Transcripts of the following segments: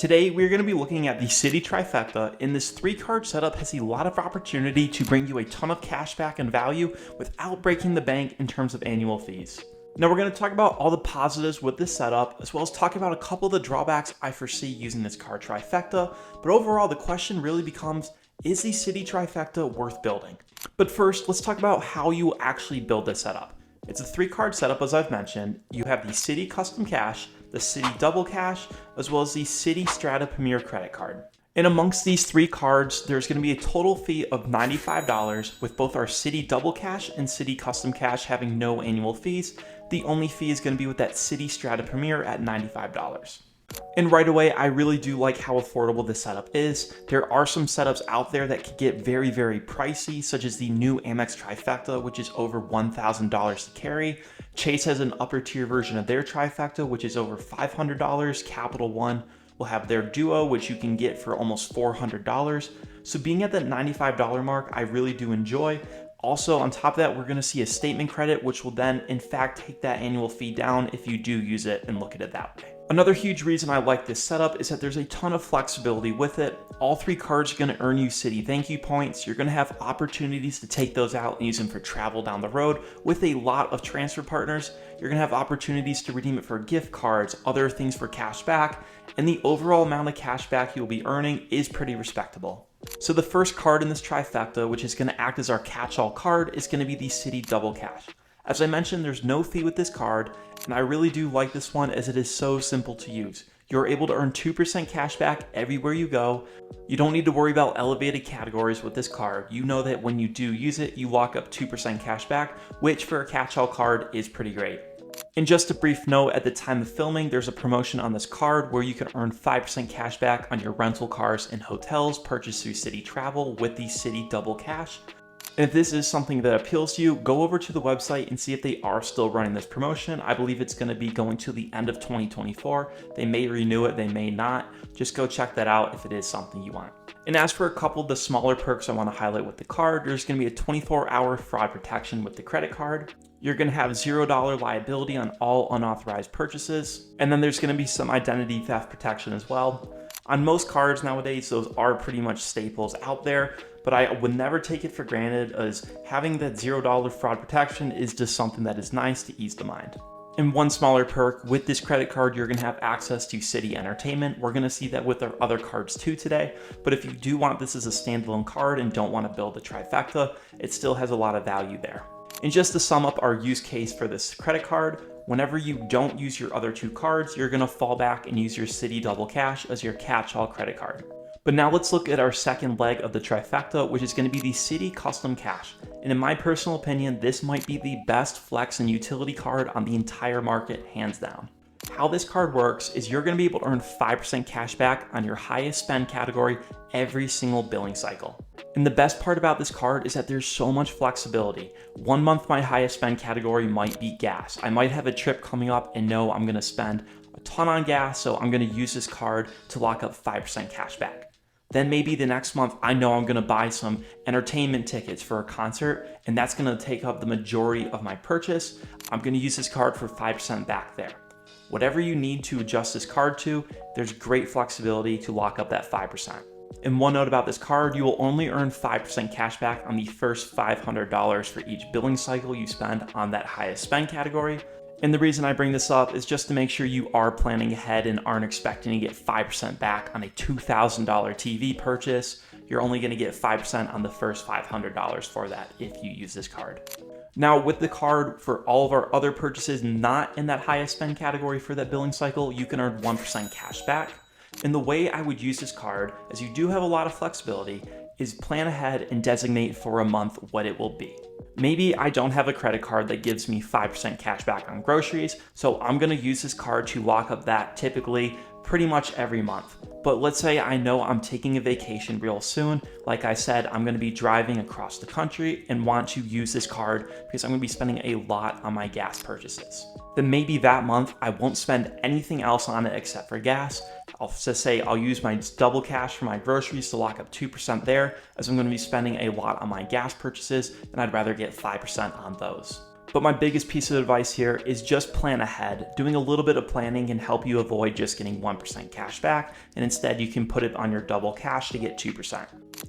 Today, we're going to be looking at the Citi Trifecta, and this 3-card setup has a lot of opportunity to bring you a ton of cash back and value without breaking the bank in terms of annual fees. Now we're going to talk about all the positives with this setup, as well as talk about a couple of the drawbacks I foresee using this card trifecta, but overall the question really becomes, is the Citi Trifecta worth building? But first, let's talk about how you actually build this setup. It's a 3-card setup, as I've mentioned. You have the Citi Custom Cash, the Citi Double Cash, as well as the Citi Strata Premier credit card. And amongst these 3 cards, there's going to be a total fee of $95, with both our Citi Double Cash and Citi Custom Cash having no annual fees. The only fee is going to be with that Citi Strata Premier at $95. And right away, I really do like how affordable this setup is. There are some setups out there that could get very, very pricey, such as the new Amex Trifecta, which is over $1,000 to carry. Chase has an upper tier version of their Trifecta, which is over $500. Capital One will have their Duo, which you can get for almost $400. So being at that $95 mark, I really do enjoy. Also, on top of that, we're going to see a statement credit, which will then, in fact, take that annual fee down if you do use it and look at it that way. Another huge reason I like this setup is that there's a ton of flexibility with it. All 3 cards are going to earn you Citi thank you points. You're going to have opportunities to take those out and use them for travel down the road. With a lot of transfer partners, you're going to have opportunities to redeem it for gift cards, other things for cash back, and the overall amount of cash back you'll be earning is pretty respectable. So the first card in this trifecta, which is going to act as our catch-all card, is going to be the Citi Double Cash. As I mentioned, there's no fee with this card, and I really do like this one as it is so simple to use. You're able to earn 2% cash back everywhere you go. You don't need to worry about elevated categories with this card. You know that when you do use it, you lock up 2% cash back, which for a catch-all card is pretty great. And just a brief note, at the time of filming, there's a promotion on this card where you can earn 5% cash back on your rental cars and hotels purchased through Citi Travel with the Citi Double Cash. And if this is something that appeals to you, go over to the website and see if they are still running this promotion. I believe it's going to be going to the end of 2024. They may renew it, they may not. Just go check that out if it is something you want. And as for a couple of the smaller perks I want to highlight with the card, there's going to be a 24-hour fraud protection with the credit card. You're going to have $0 liability on all unauthorized purchases. And then there's going to be some identity theft protection as well. On most cards nowadays, those are pretty much staples out there, but I would never take it for granted, as having that $0 fraud protection is just something that is nice to ease the mind. And one smaller perk, with this credit card, you're going to have access to Citi Entertainment. We're going to see that with our other cards too today, but if you do want this as a standalone card and don't want to build a trifecta, it still has a lot of value there. And just to sum up our use case for this credit card, whenever you don't use your other 2 cards, you're going to fall back and use your Citi Double Cash as your catch-all credit card. But now let's look at our second leg of the trifecta, which is going to be the Citi Custom Cash. And in my personal opinion, this might be the best flex and utility card on the entire market, hands down. How this card works is you're going to be able to earn 5% cash back on your highest spend category every single billing cycle. And the best part about this card is that there's so much flexibility. 1 month my highest spend category might be gas. I might have a trip coming up and know I'm going to spend a ton on gas, so I'm going to use this card to lock up 5% cash back. Then maybe the next month I know I'm going to buy some entertainment tickets for a concert, and that's going to take up the majority of my purchase. I'm going to use this card for 5% back there. Whatever you need to adjust this card to, there's great flexibility to lock up that 5%. And one note about this card, you will only earn 5% cash back on the first $500 for each billing cycle you spend on that highest spend category. And the reason I bring this up is just to make sure you are planning ahead and aren't expecting to get 5% back on a $2,000 TV purchase. You're only going to get 5% on the first $500 for that if you use this card. Now with the card, for all of our other purchases not in that highest spend category for that billing cycle, you can earn 1% cash back. And the way I would use this card, as you do have a lot of flexibility, is plan ahead and designate for a month what it will be. Maybe I don't have a credit card that gives me 5% cash back on groceries, so I'm going to use this card to lock up that typically pretty much every month. But let's say I know I'm taking a vacation real soon. Like I said, I'm going to be driving across the country and want to use this card because I'm going to be spending a lot on my gas purchases. Then maybe that month I won't spend anything else on it except for gas. I'll just say I'll use my double cash for my groceries to lock up 2% there, as I'm going to be spending a lot on my gas purchases and I'd rather get 5% on those. But my biggest piece of advice here is just plan ahead. Doing a little bit of planning can help you avoid just getting 1% cash back, and instead you can put it on your double cash to get 2%.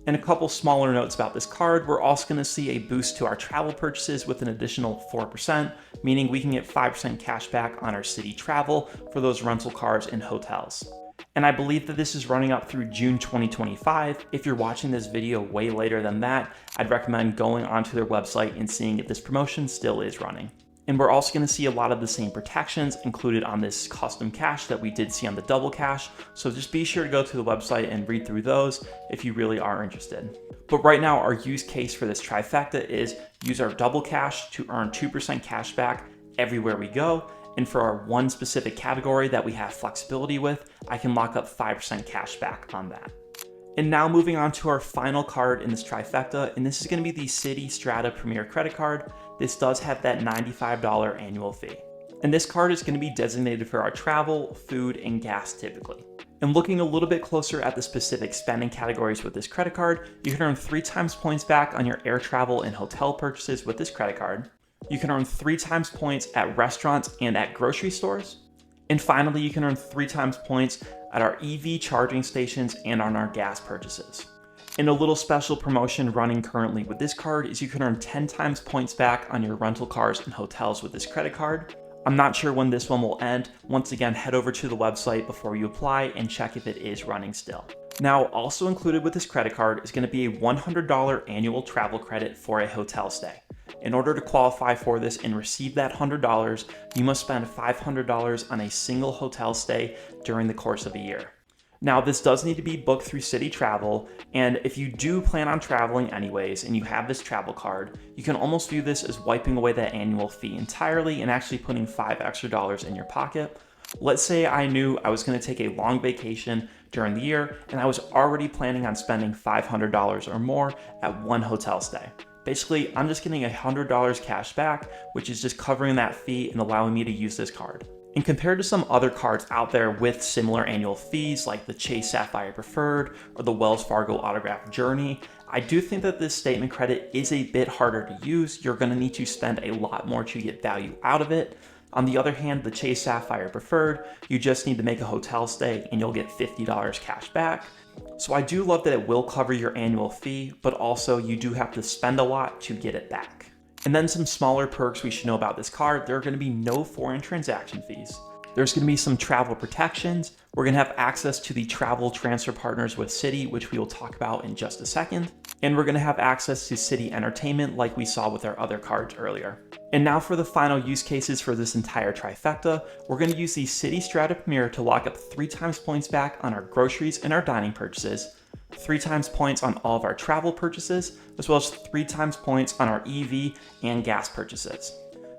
And a couple smaller notes about this card, we're also going to see a boost to our travel purchases with an additional 4%, meaning we can get 5% cash back on our Citi Travel for those rental cars and hotels. And I believe that this is running up through June 2025. If you're watching this video way later than that, I'd recommend going onto their website and seeing if this promotion still is running. And we're also going to see a lot of the same protections included on this custom cash that we did see on the double cash. So just be sure to go to the website and read through those if you really are interested. But right now, our use case for this trifecta is use our double cash to earn 2% cash back everywhere we go. And for our one specific category that we have flexibility with, I can lock up 5% cash back on that. And now moving on to our final card in this trifecta, and this is going to be the Citi Strata Premier credit card. This does have that $95 annual fee. And this card is going to be designated for our travel, food, and gas typically. And looking a little bit closer at the specific spending categories with this credit card, you can earn 3 times points back on your air travel and hotel purchases with this credit card. You can earn 3 times points at restaurants and at grocery stores. And finally, you can earn 3 times points at our EV charging stations and on our gas purchases. And a little special promotion running currently with this card is you can earn 10 times points back on your rental cars and hotels with this credit card. I'm not sure when this one will end. Once again, head over to the website before you apply and check if it is running still. Now, also included with this credit card is going to be a $100 annual travel credit for a hotel stay. In order to qualify for this and receive that $100, you must spend $500 on a single hotel stay during the course of a year. Now, this does need to be booked through Citi Travel, and if you do plan on traveling anyways and you have this travel card, you can almost view this as wiping away that annual fee entirely and actually putting $5 extra in your pocket. Let's say I knew I was going to take a long vacation during the year and I was already planning on spending $500 or more at one hotel stay. Basically, I'm just getting $100 cash back, which is just covering that fee and allowing me to use this card. And compared to some other cards out there with similar annual fees like the Chase Sapphire Preferred or the Wells Fargo Autograph Journey, I do think that this statement credit is a bit harder to use. You're going to need to spend a lot more to get value out of it. On the other hand, the Chase Sapphire Preferred, you just need to make a hotel stay and you'll get $50 cash back. So I do love that it will cover your annual fee, but also you do have to spend a lot to get it back. And then some smaller perks we should know about this card. There are going to be no foreign transaction fees. There's going to be some travel protections. We're going to have access to the travel transfer partners with Citi, which we will talk about in just a second. And we're going to have access to Citi Entertainment like we saw with our other cards earlier. And now for the final use cases for this entire trifecta, we're going to use the Citi Strata Premier to lock up 3 times points back on our groceries and our dining purchases, 3 times points on all of our travel purchases, as well as 3 times points on our EV and gas purchases.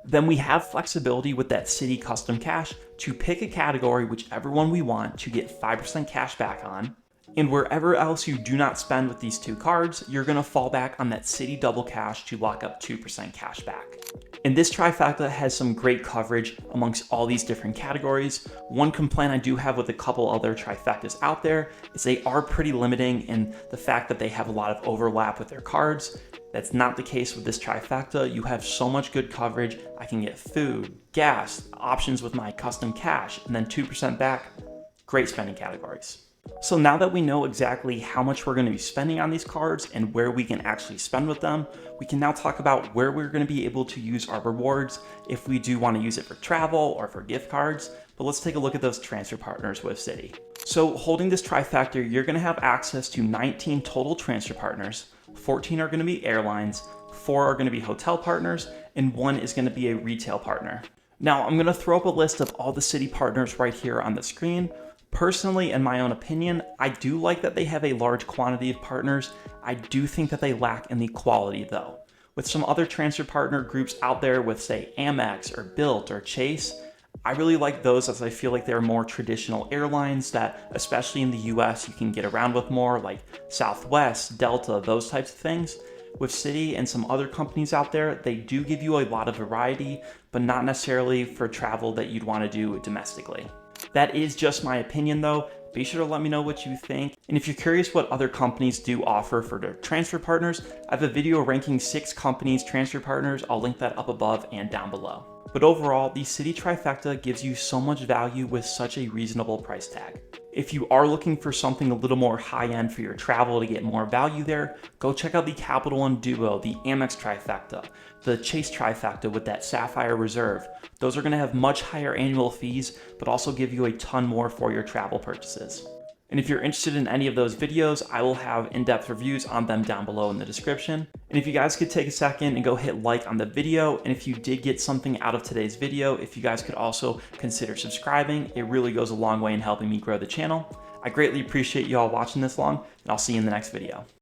Then we have flexibility with that Citi Custom Cash to pick a category, whichever one we want, to get 5% cash back on. And wherever else you do not spend with these 2 cards, you're going to fall back on that Citi Double Cash to lock up 2% cash back. And this trifecta has some great coverage amongst all these different categories. One complaint I do have with a couple other trifectas out there is they are pretty limiting in the fact that they have a lot of overlap with their cards. That's not the case with this trifecta. You have so much good coverage. I can get food, gas, options with my custom cash, and then 2% back. Great spending categories. So now that we know exactly how much we're going to be spending on these cards and where we can actually spend with them, we can now talk about where we're going to be able to use our rewards if we do want to use it for travel or for gift cards. But let's take a look at those transfer partners with Citi. So holding this trifecta, you're going to have access to 19 total transfer partners. 14 are going to be airlines, 4 are going to be hotel partners, and 1 is going to be a retail partner. Now I'm going to throw up a list of all the Citi partners right here on the screen. Personally, in my own opinion, I do like that they have a large quantity of partners. I do think that they lack in the quality though. With some other transfer partner groups out there with say Amex or Bilt or Chase, I really like those as I feel like they're more traditional airlines that, especially in the US, you can get around with more, like Southwest, Delta, those types of things. With Citi and some other companies out there, they do give you a lot of variety, but not necessarily for travel that you'd want to do domestically. That is just my opinion though. Be sure to let me know what you think. And if you're curious what other companies do offer for their transfer partners, I have a video ranking 6 companies transfer partners. I'll link that up above and down below. But overall, the Citi Trifecta gives you so much value with such a reasonable price tag. If you are looking for something a little more high-end for your travel to get more value there, go check out the Capital One Duo, the Amex Trifecta, the Chase Trifecta with that Sapphire Reserve. Those are going to have much higher annual fees, but also give you a ton more for your travel purchases. And if you're interested in any of those videos, I will have in-depth reviews on them down below in the description. And if you guys could take a second and go hit like on the video, and if you did get something out of today's video, if you guys could also consider subscribing, it really goes a long way in helping me grow the channel. I greatly appreciate you all watching this long, and I'll see you in the next video.